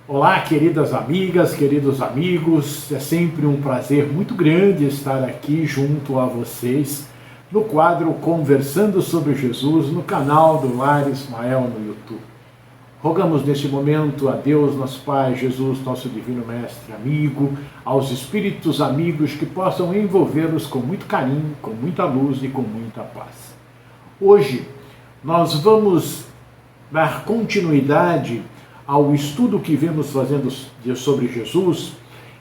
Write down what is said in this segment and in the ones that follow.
Olá, queridas amigas, queridos amigos, é sempre um prazer muito grande estar aqui junto a vocês no quadro Conversando sobre Jesus no canal do Lar Ismael no YouTube. Rogamos neste momento a Deus, nosso Pai, Jesus, nosso Divino Mestre, amigo, aos Espíritos amigos que possam envolvê-los com muito carinho, com muita luz e com muita paz. Hoje nós vamos dar continuidade ao estudo que vemos fazendo sobre Jesus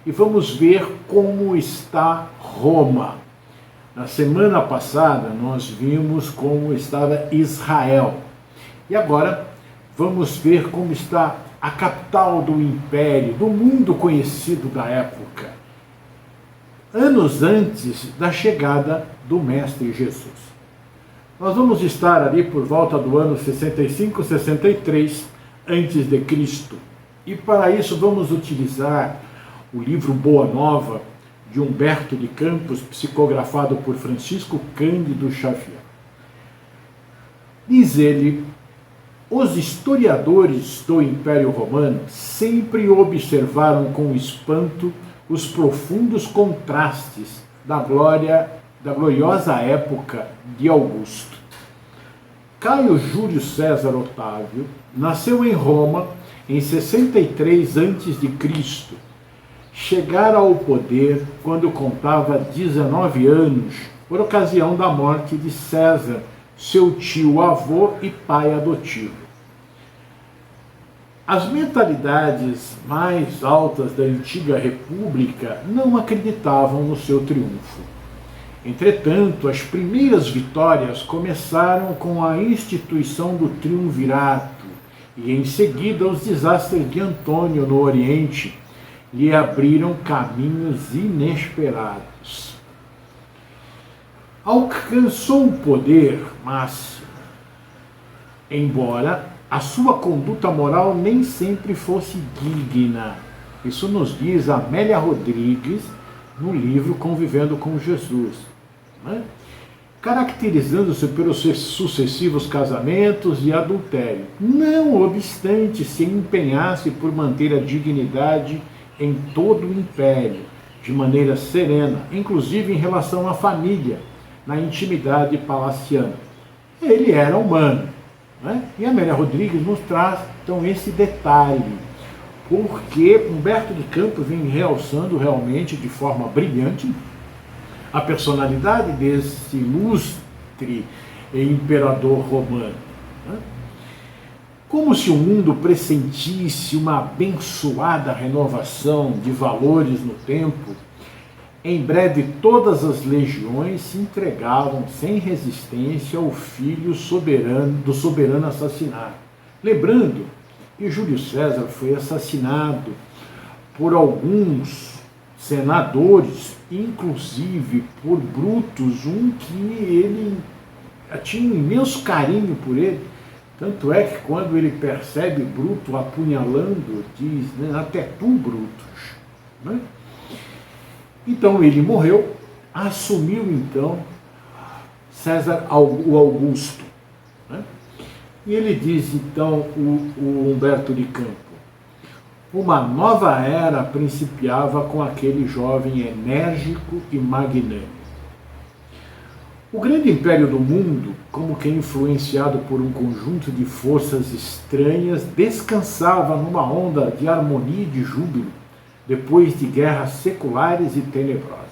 e vamos ver como está Roma. Na semana passada nós vimos como estava Israel e agora vamos ver como está a capital do império, do mundo conhecido da época, anos antes da chegada do Mestre Jesus. Nós vamos estar ali por volta do ano 65, 63 antes de Cristo. E para isso vamos utilizar o livro Boa Nova de Humberto de Campos, psicografado por Francisco Cândido Xavier. Diz ele: os historiadores do Império Romano sempre observaram com espanto os profundos contrastes da gloriosa época de Augusto. Caio Júlio César Otávio nasceu em Roma em 63 a.C. Chegara ao poder quando contava 19 anos, por ocasião da morte de César, seu tio-avô e pai adotivo. As mentalidades mais altas da antiga república não acreditavam no seu triunfo. Entretanto, as primeiras vitórias começaram com a instituição do triunvirato e, em seguida, os desastres de Antônio no Oriente lhe abriram caminhos inesperados. Alcançou o poder máximo, embora a sua conduta moral nem sempre fosse digna. Isso nos diz Amélia Rodrigues no livro Convivendo com Jesus. Caracterizando-se pelos sucessivos casamentos e adultério, não obstante se empenhasse por manter a dignidade em todo o império, de maneira serena, inclusive em relação à família, na intimidade palaciana. Ele era humano. E Amélia Rodrigues nos traz, então, esse detalhe, porque Humberto de Campos vem realçando realmente de forma brilhante a personalidade desse ilustre imperador romano. Como se o mundo pressentisse uma abençoada renovação de valores no tempo, em breve todas as legiões se entregavam sem resistência ao filho do soberano assassinado. Lembrando que Júlio César foi assassinado por alguns senadores, inclusive por Brutus, um que ele tinha um imenso carinho por ele. Tanto é que quando ele percebe Bruto apunhalando, diz, até tu, Brutus. Então ele morreu, assumiu então o Augusto. E ele diz então, o Humberto de Campos: uma nova era principiava com aquele jovem enérgico e magnânimo. O grande império do mundo, como que influenciado por um conjunto de forças estranhas, descansava numa onda de harmonia e de júbilo, depois de guerras seculares e tenebrosas.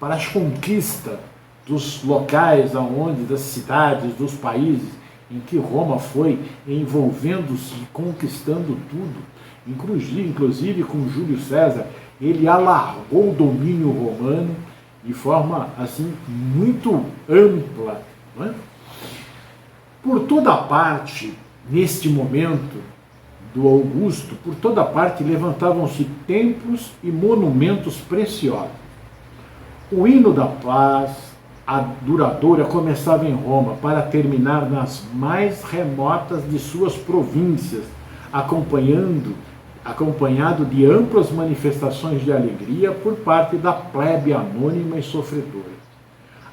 Para as conquistas dos locais aonde, das cidades, dos países em que Roma foi envolvendo-se e conquistando tudo, inclusive com Júlio César, ele alargou o domínio romano de forma assim muito ampla. Por toda parte, neste momento do Augusto, por toda parte levantavam-se templos e monumentos preciosos. O hino da paz, a duradoura, começava em Roma para terminar nas mais remotas de suas províncias, acompanhado de amplas manifestações de alegria por parte da plebe anônima e sofredora.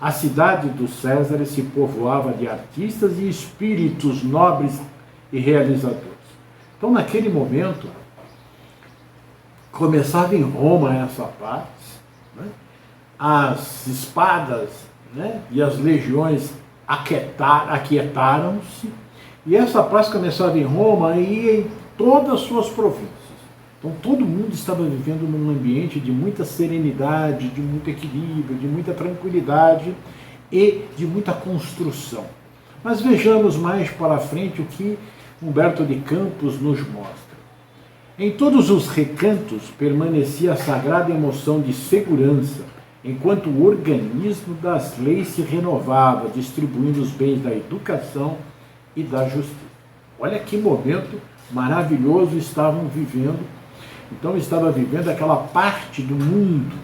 A cidade dos Césares se povoava de artistas e espíritos nobres e realizadores. Então, naquele momento, Começava em Roma essa paz, né? As espadas, né, e as legiões aquietaram-se, e essa paz começava em Roma e em todas as suas províncias. Então todo mundo estava vivendo num ambiente de muita serenidade, de muito equilíbrio, de muita tranquilidade e de muita construção. Mas vejamos mais para frente o que Humberto de Campos nos mostra. Em todos os recantos permanecia a sagrada emoção de segurança, enquanto o organismo das leis se renovava, distribuindo os bens da educação e da justiça. Olha que momento maravilhoso estavam vivendo. Então estava vivendo aquela parte do mundo,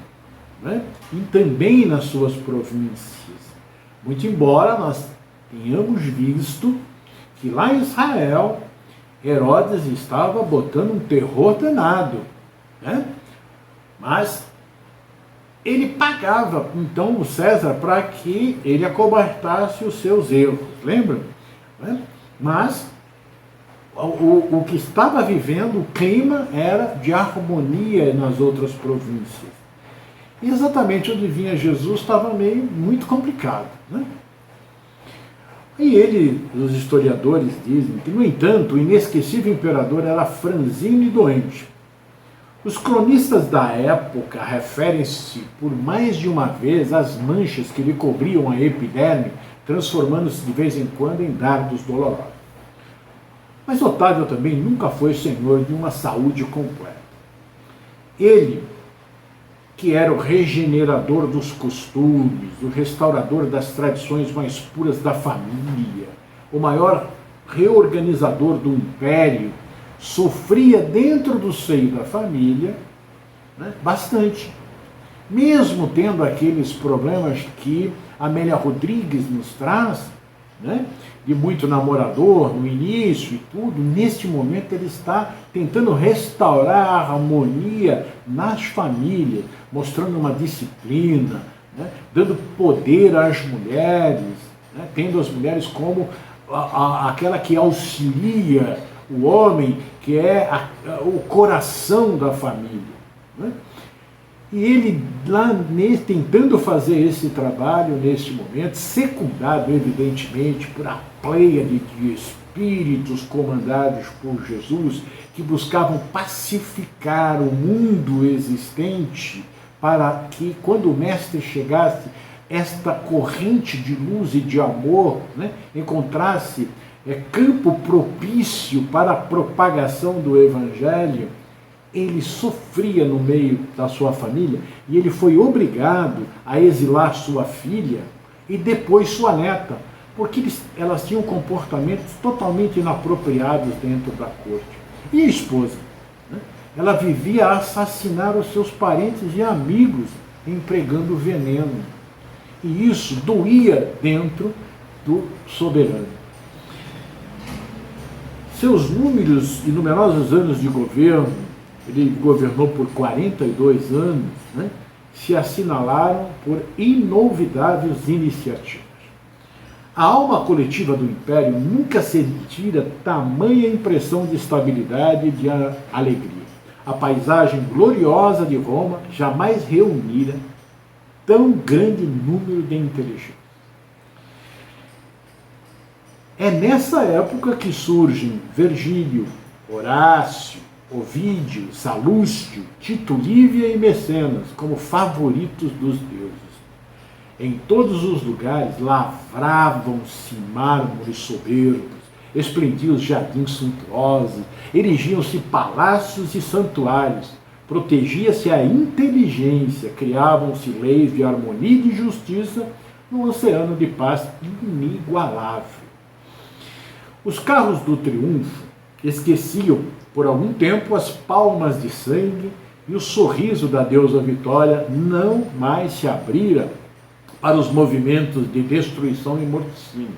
né? E também nas suas províncias. Muito embora nós tenhamos visto que lá em Israel, Herodes estava botando um terror danado, né? Mas ele pagava, então, o César para que ele acobertasse os seus erros, lembra? Né? Mas o que estava vivendo, o clima era de harmonia nas outras províncias. E exatamente onde vinha Jesus estava meio muito complicado, né? E os historiadores dizem que, no entanto, o inesquecível imperador era franzino e doente. Os cronistas da época referem-se por mais de uma vez às manchas que lhe cobriam a epiderme, transformando-se de vez em quando em dardos dolorosos. Mas Otávio também nunca foi senhor de uma saúde completa. Ele, que era o regenerador dos costumes, o restaurador das tradições mais puras da família, o maior reorganizador do império, sofria dentro do seio da família, né, bastante. Mesmo tendo aqueles problemas que Amélia Rodrigues nos traz, né, de muito namorador no início e tudo, neste momento ele está tentando restaurar a harmonia nas famílias, mostrando uma disciplina, né, dando poder às mulheres, né, tendo as mulheres como aquela que auxilia o homem, que é o coração da família, né? E ele lá tentando fazer esse trabalho neste momento, secundado evidentemente por a pleiade de espíritos comandados por Jesus, que buscavam pacificar o mundo existente, para que quando o Mestre chegasse, esta corrente de luz e de amor, né, encontrasse campo propício para a propagação do Evangelho. Ele sofria no meio da sua família e ele foi obrigado a exilar sua filha e depois sua neta, porque elas tinham comportamentos totalmente inapropriados dentro da corte. E a esposa, né? Ela vivia a assassinar os seus parentes e amigos empregando veneno. E isso doía dentro do soberano. Seus numerosos anos de governo, ele governou por 42 anos, né, se assinalaram por inolvidáveis iniciativas. A alma coletiva do Império nunca sentira tamanha impressão de estabilidade e de alegria. A paisagem gloriosa de Roma jamais reunira tão grande número de inteligentes. É nessa época que surgem Virgílio, Horácio, Ovídio, Salúcio, Tito Lívia e Mecenas como favoritos dos deuses. Em todos os lugares lavravam-se mármores soberbos, esplendiam os jardins suntuosos, erigiam-se palácios e santuários, protegia-se a inteligência, criavam-se leis de harmonia e de justiça num oceano de paz inigualável. Os carros do triunfo esqueciam por algum tempo as palmas de sangue e o sorriso da deusa Vitória não mais se abrira para os movimentos de destruição e morticínio.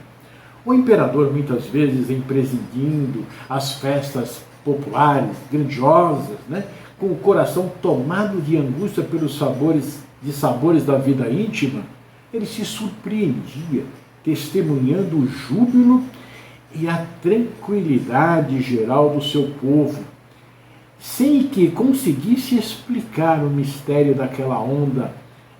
O imperador, muitas vezes, em presidindo as festas populares, grandiosas, né, com o coração tomado de angústia pelos sabores da vida íntima, ele se surpreendia, testemunhando o júbilo e a tranquilidade geral do seu povo, sem que conseguisse explicar o mistério daquela onda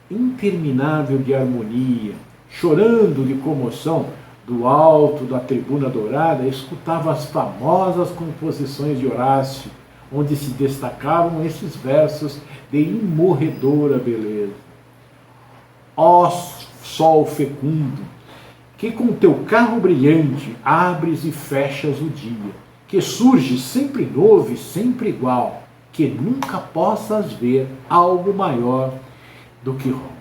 interminável de harmonia. Chorando de comoção, do alto da tribuna dourada, escutava as famosas composições de Horácio, onde se destacavam esses versos de imorredora beleza. Ó sol fecundo, que com teu carro brilhante abres e fechas o dia, que surge sempre novo e sempre igual, que nunca possas ver algo maior do que Roma.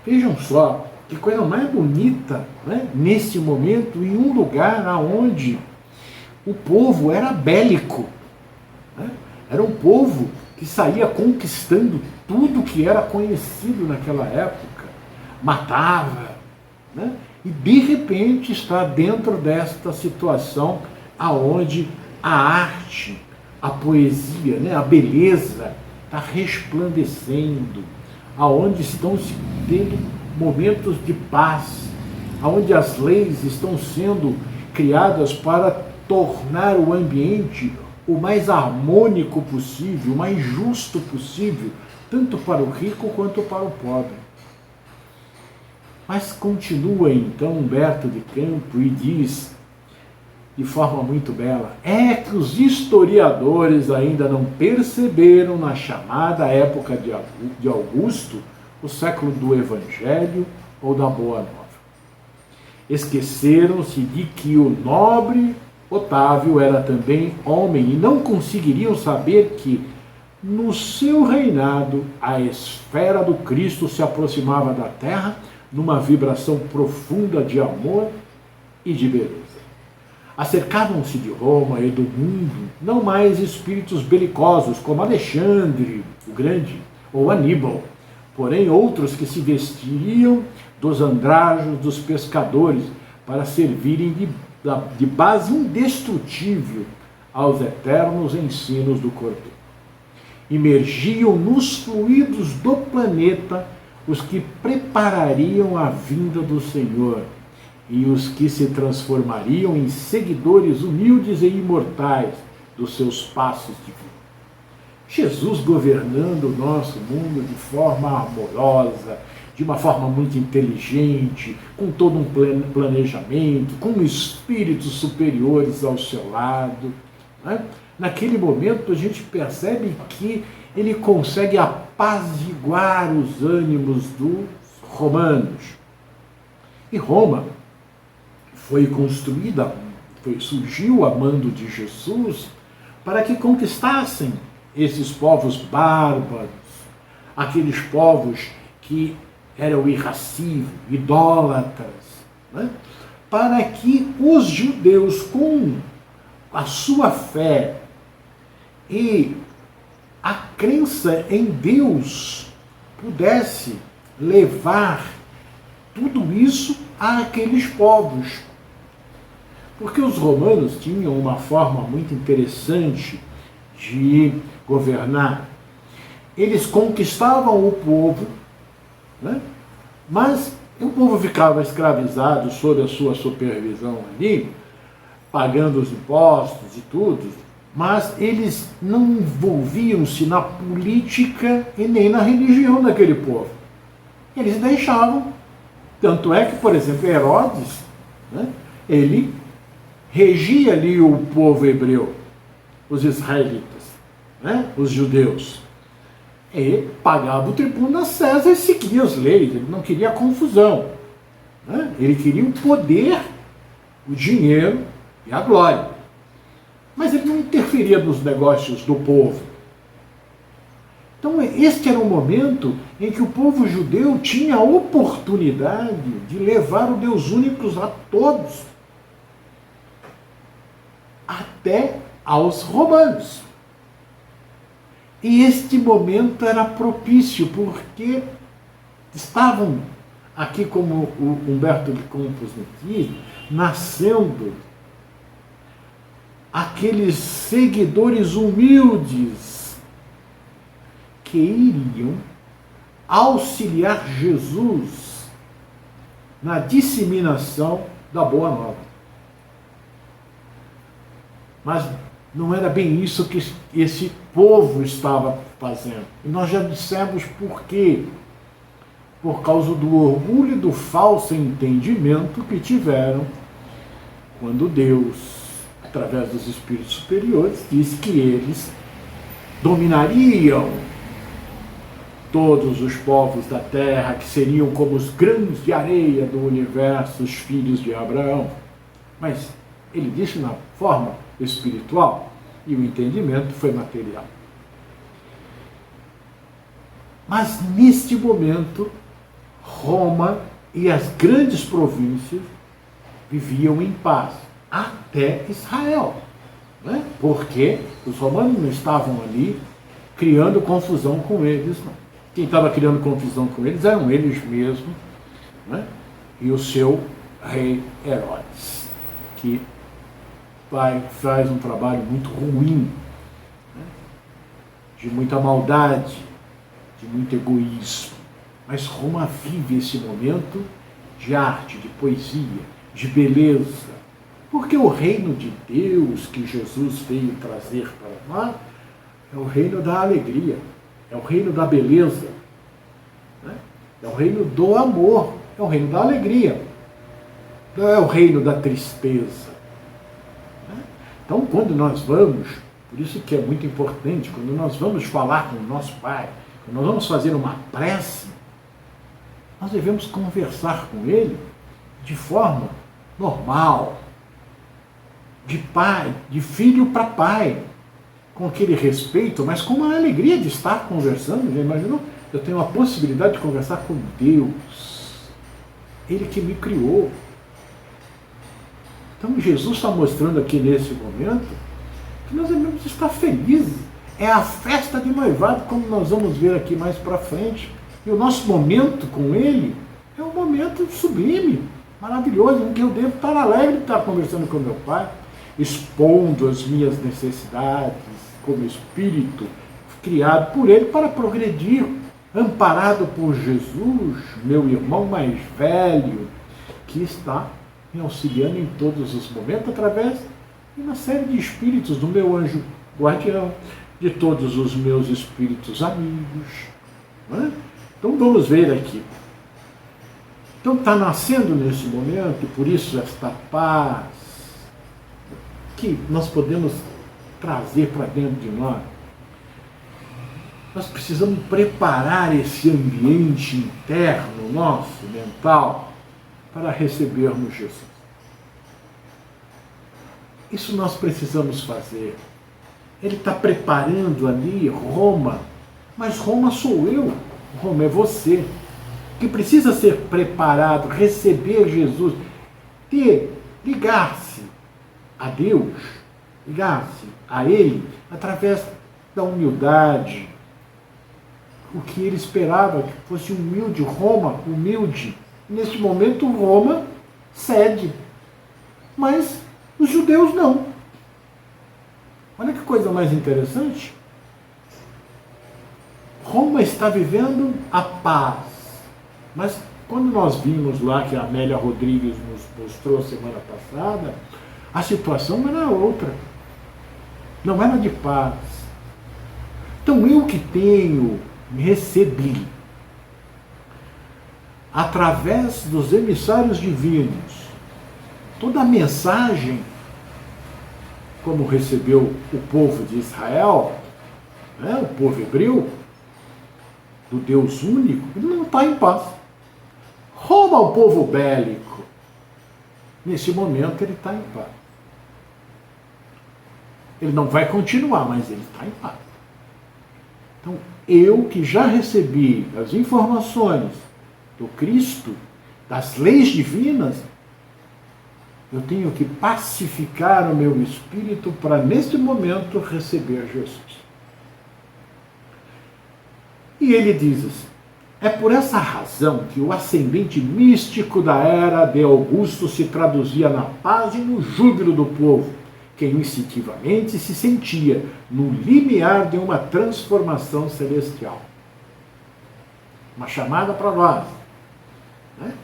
Vejam só que coisa mais bonita, né? Nesse momento, em um lugar onde o povo era bélico, né? Era um povo que saía conquistando tudo que era conhecido naquela época, matava, né? E de repente está dentro desta situação aonde a arte, a poesia, né? A beleza está resplandecendo, aonde estão se tendo momentos de paz, aonde as leis estão sendo criadas para tornar o ambiente o mais harmônico possível, o mais justo possível, tanto para o rico quanto para o pobre. Mas continua então Humberto de Campos e diz, de forma muito bela, é que os historiadores ainda não perceberam na chamada época de Augusto o século do Evangelho ou da Boa Nova. Esqueceram-se de que o nobre Otávio era também homem e não conseguiriam saber que, no seu reinado, a esfera do Cristo se aproximava da terra numa vibração profunda de amor e de beleza. Acercavam-se de Roma e do mundo não mais espíritos belicosos como Alexandre o Grande ou Aníbal, porém outros que se vestiriam dos andrajos dos pescadores para servirem de base indestrutível aos eternos ensinos do Cordeiro. Imergiam nos fluidos do planeta os que preparariam a vinda do Senhor e os que se transformariam em seguidores humildes e imortais dos seus passos divinos. Jesus governando o nosso mundo de forma amorosa, de uma forma muito inteligente, com todo um planejamento, com espíritos superiores ao seu lado, né? Naquele momento a gente percebe que ele consegue apaziguar os ânimos dos romanos. E Roma foi construída, surgiu a mando de Jesus para que conquistassem esses povos bárbaros, aqueles povos que eram irracíveis, idólatras, né? Para que os judeus, com a sua fé e a crença em Deus, pudesse levar tudo isso àqueles povos. Porque os romanos tinham uma forma muito interessante de governar. Eles conquistavam o povo, né? Mas o povo ficava escravizado sob a sua supervisão ali, pagando os impostos e tudo, mas eles não envolviam-se na política e nem na religião daquele povo. Eles deixavam. Tanto é que, por exemplo, Herodes, né, ele regia ali o povo hebreu, os israelitas, né, os judeus. Ele pagava o tributo a César e seguia as leis, ele não queria confusão, né? Ele queria o poder, o dinheiro e a glória. Mas ele não interferia nos negócios do povo. Então este era o momento em que o povo judeu tinha a oportunidade de levar o Deus único a todos, até aos romanos. E este momento era propício, porque estavam aqui, como o Humberto de Campos diz, nascendo aqueles seguidores humildes que iriam auxiliar Jesus na disseminação da Boa Nova. Mas não era bem isso que esse povo estava fazendo. E nós já dissemos por quê. Por causa do orgulho e do falso entendimento que tiveram quando Deus, através dos espíritos superiores, disse que eles dominariam todos os povos da terra, que seriam como os grãos de areia do universo, os filhos de Abraão. Mas ele disse na forma espiritual e o entendimento foi material. Mas neste momento, Roma e as grandes províncias viviam em paz, até Israel, né? Porque os romanos não estavam ali criando confusão com eles, não. Quem estava criando confusão com eles eram eles mesmos, né? E o seu rei Herodes, que faz um trabalho muito ruim, né? De muita maldade, de muito egoísmo. Mas Roma vive esse momento de arte, de poesia, de beleza. Porque o reino de Deus que Jesus veio trazer para nós é o reino da alegria, é o reino da beleza, né? É o reino do amor, é o reino da alegria, não é o reino da tristeza, né? Então, quando nós vamos, por isso que é muito importante, quando nós vamos falar com o nosso Pai, quando nós vamos fazer uma prece, nós devemos conversar com Ele de forma normal, de pai, de filho para pai, com aquele respeito, mas com uma alegria de estar conversando. Já imaginou? Eu tenho a possibilidade de conversar com Deus, Ele que me criou. Então Jesus está mostrando aqui nesse momento que nós devemos estar felizes. É a festa de noivado, como nós vamos ver aqui mais para frente. E o nosso momento com Ele é um momento sublime, maravilhoso, em que eu devo estar alegre de estar conversando com meu Pai, expondo as minhas necessidades como espírito criado por Ele para progredir, amparado por Jesus, meu irmão mais velho, que está me auxiliando em todos os momentos através de uma série de espíritos, do meu anjo guardião, de todos os meus espíritos amigos, não é? Então vamos ver aqui. Então está nascendo nesse momento, e por isso esta paz que nós podemos trazer para dentro de nós. Nós precisamos preparar esse ambiente interno nosso, mental, para recebermos Jesus. Isso nós precisamos fazer. Ele está preparando ali Roma, mas Roma sou eu. Roma é você, que precisa ser preparado, receber Jesus, ligar-se a Deus, ligar-se a Ele, através da humildade. O que ele esperava, que fosse humilde, Roma, humilde. Neste momento, Roma cede, mas os judeus não. Olha que coisa mais interessante. Roma está vivendo a paz. Mas quando nós vimos lá, que a Amélia Rodrigues nos mostrou semana passada, a situação era outra. Não era de paz. Então eu que recebi, através dos emissários divinos, toda a mensagem, como recebeu o povo de Israel, né, o povo hebreu, do Deus único, ele não está em paz. Roma, o povo bélico, nesse momento ele está em paz. Ele não vai continuar, mas ele está em paz. Então, eu que já recebi as informações do Cristo, das leis divinas, eu tenho que pacificar o meu espírito para, neste momento, receber Jesus. E ele diz assim: é por essa razão que o ascendente místico da era de Augusto se traduzia na paz e no júbilo do povo, que instintivamente se sentia no limiar de uma transformação celestial. Uma chamada para nós, né?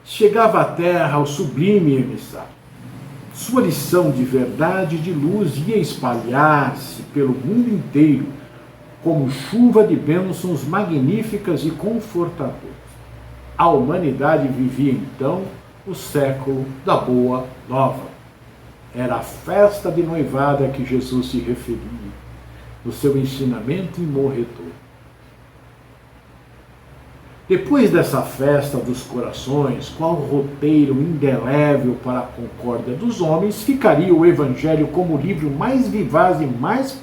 Chegava à terra o sublime emissário, sua lição de verdade e de luz ia espalhar-se pelo mundo inteiro como chuva de bênçãos magníficas e confortadoras. A humanidade vivia então o século da Boa Nova. Era a festa de noivada a que Jesus se referia, no seu ensinamento imorredor. Depois dessa festa dos corações, qual roteiro indelével para a concórdia dos homens, ficaria o Evangelho como o livro mais vivaz e mais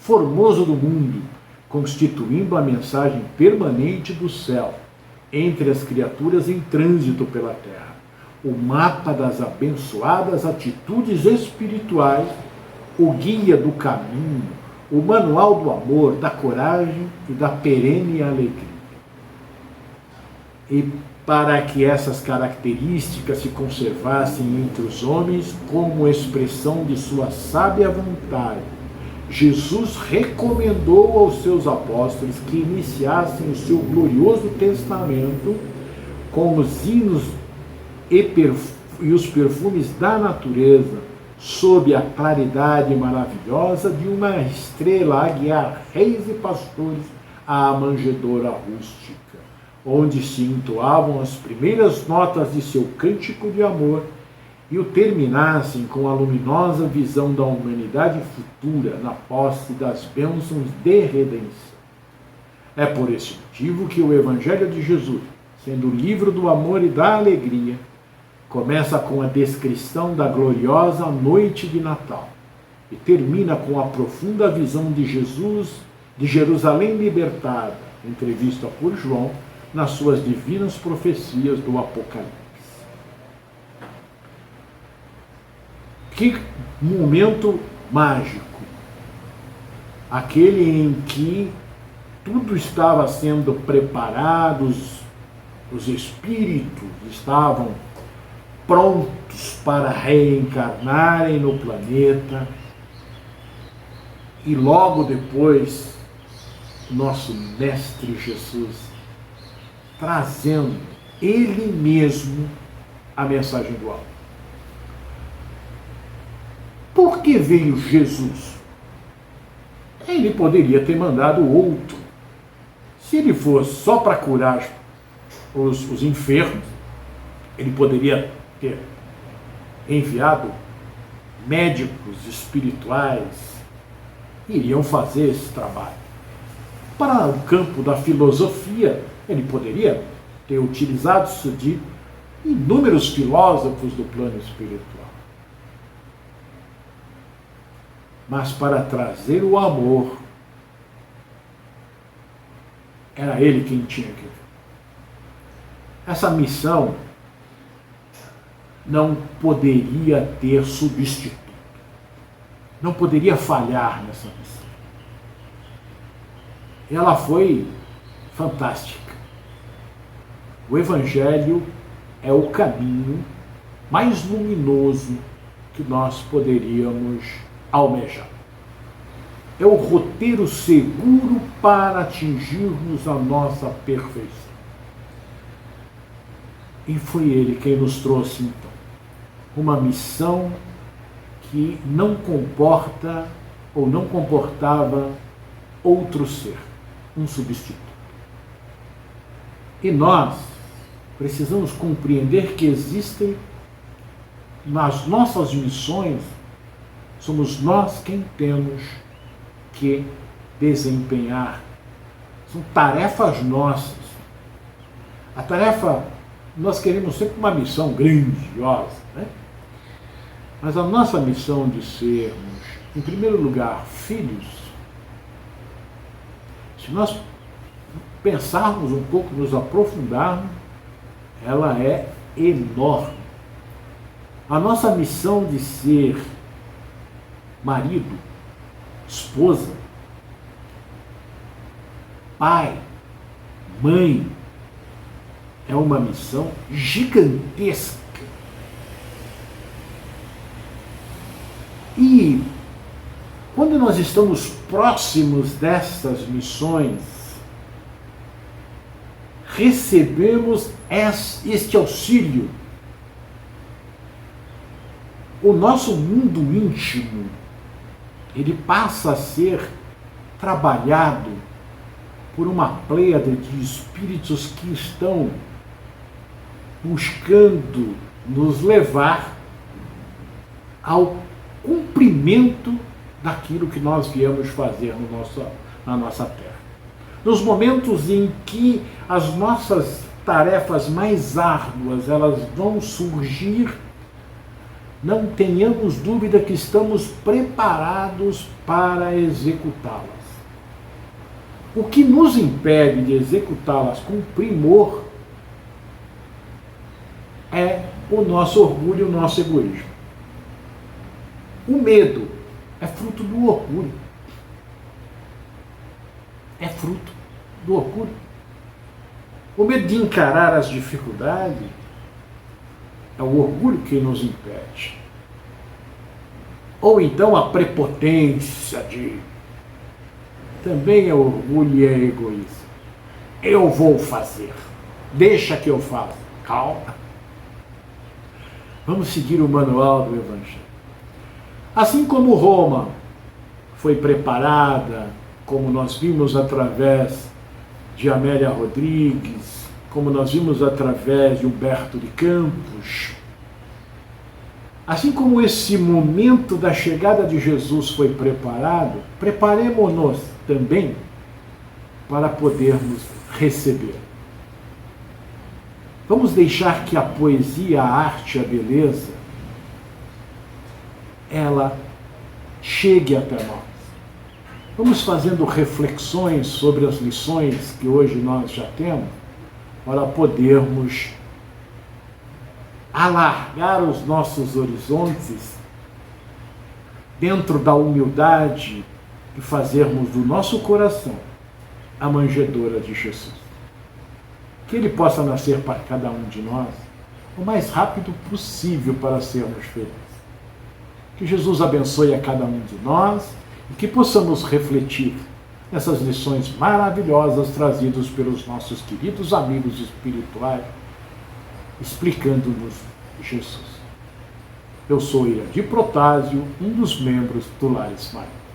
formoso do mundo, constituindo a mensagem permanente do céu entre as criaturas em trânsito pela terra, o mapa das abençoadas atitudes espirituais, o guia do caminho, o manual do amor, da coragem e da perene alegria. E para que essas características se conservassem entre os homens como expressão de sua sábia vontade, Jesus recomendou aos seus apóstolos que iniciassem o seu glorioso testamento com os hinos e os perfumes da natureza, sob a claridade maravilhosa de uma estrela a guiar reis e pastores à manjedoura rústica, onde se entoavam as primeiras notas de seu cântico de amor e o terminassem com a luminosa visão da humanidade futura na posse das bênçãos de redenção. É por esse motivo que o Evangelho de Jesus, sendo o livro do amor e da alegria, começa com a descrição da gloriosa noite de Natal e termina com a profunda visão de Jesus, de Jerusalém libertada, entrevista por João nas suas divinas profecias do Apocalipse. Que momento mágico! Aquele em que tudo estava sendo preparado, os espíritos estavam prontos para reencarnarem no planeta, e logo depois, nosso Mestre Jesus trazendo Ele mesmo a mensagem do alto. Por que veio Jesus? Ele poderia ter mandado outro. Se ele fosse só para curar os enfermos, ele poderia ter enviado médicos espirituais que iriam fazer esse trabalho. Para o campo da filosofia, ele poderia ter utilizado-se de inúmeros filósofos do plano espiritual. Mas para trazer o amor, era ele quem tinha que vir. Essa missão não poderia ter substituto. Não poderia falhar nessa missão. Ela foi fantástica. O Evangelho é o caminho mais luminoso que nós poderíamos almejar. É o roteiro seguro para atingirmos a nossa perfeição. E foi ele quem nos trouxe, então, uma missão que não comporta ou não comportava outro ser, um substituto. E nós precisamos compreender que existem nas nossas missões, somos nós quem temos que desempenhar. São tarefas nossas. A tarefa, nós queremos sempre uma missão grandiosa, né? Mas a nossa missão de sermos, em primeiro lugar, filhos, se nós pensarmos um pouco, nos aprofundarmos, ela é enorme. A nossa missão de ser marido, esposa, pai, mãe, é uma missão gigantesca. E quando nós estamos próximos dessas missões, recebemos este auxílio. o nosso mundo íntimo, ele passa a ser trabalhado por uma pleiade de espíritos que estão buscando nos levar ao cumprimento daquilo que nós viemos fazer na nossa terra. Nos momentos em que as nossas tarefas mais árduas elas vão surgir, não tenhamos dúvida que estamos preparados para executá-las. O que nos impede de executá-las com primor é o nosso orgulho e o nosso egoísmo. O medo é fruto do orgulho. É fruto do orgulho. O medo de encarar as dificuldades é o orgulho que nos impede. Ou então a prepotência também é orgulho e é egoísmo. Eu vou fazer. Deixa que eu faça. Calma. Vamos seguir o manual do Evangelho. Assim como Roma foi preparada, como nós vimos através de Amélia Rodrigues, como nós vimos através de Humberto de Campos, assim como esse momento da chegada de Jesus foi preparado, preparemo-nos também para podermos receber. Vamos deixar que a poesia, a arte, a beleza, ela chegue até nós. Vamos fazendo reflexões sobre as lições que hoje nós já temos, para podermos alargar os nossos horizontes dentro da humildade e fazermos do nosso coração a manjedoura de Jesus. Que ele possa nascer para cada um de nós o mais rápido possível para sermos felizes. Que Jesus abençoe a cada um de nós e que possamos refletir nessas lições maravilhosas trazidas pelos nossos queridos amigos espirituais, explicando-nos Jesus. Eu sou Iradir Protásio, um dos membros do Lar Smile.